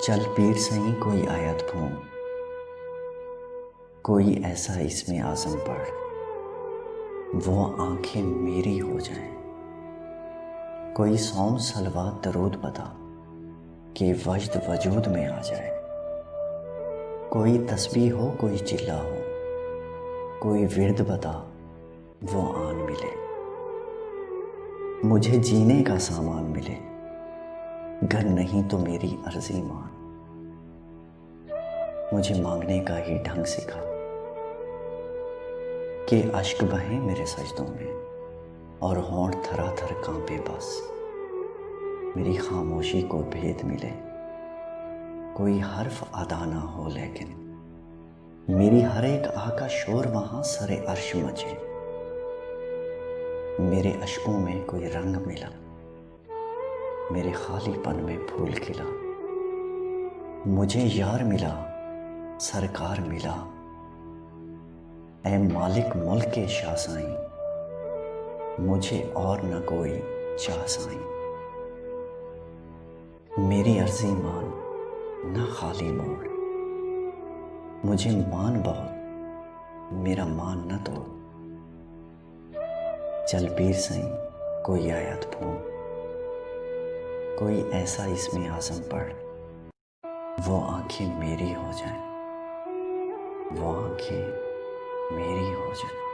چل پیر سہیں کوئی آیت پھون، کوئی ایسا اس میں اعظم پڑھ، وہ آنکھیں میری ہو جائیں۔ کوئی سوم صلوات درود بتا کہ وجد وجود میں آ جائے۔ کوئی تسبیح ہو کوئی چلا ہو، کوئی ورد بتا وہ آن ملے۔ مجھے جینے کا سامان ملے، گر نہیں تو میری عرضی مان۔ مجھے مانگنے کا ہی ڈھنگ سکھا کہ اشک بہیں میرے سجدوں میں اور ہونٹ تھرا تھر کانپے بس۔ میری خاموشی کو بھید ملے، کوئی حرف ادا نہ ہو لیکن میری ہر ایک آہ کا شور وہاں سر عرش مچے۔ میرے اشکوں میں کوئی رنگ ملا، میرے خالی پن میں پھول کھلا۔ مجھے یار ملا، سرکار ملا، اے مالک ملک کے شاہ سائیں، مجھے اور نہ کوئی چاہ سائیں۔ میری عرضی مان نہ خالی موڑ، مجھے مان بہت میرا مان نہ توڑ۔ چل پیر سہیں کوئی آیت پھون، کوئی ایسا اس میں اعظم پڑھ، وہ آنکھیں میری ہو جائیں، وہ آنکھیں میری ہو جائیں۔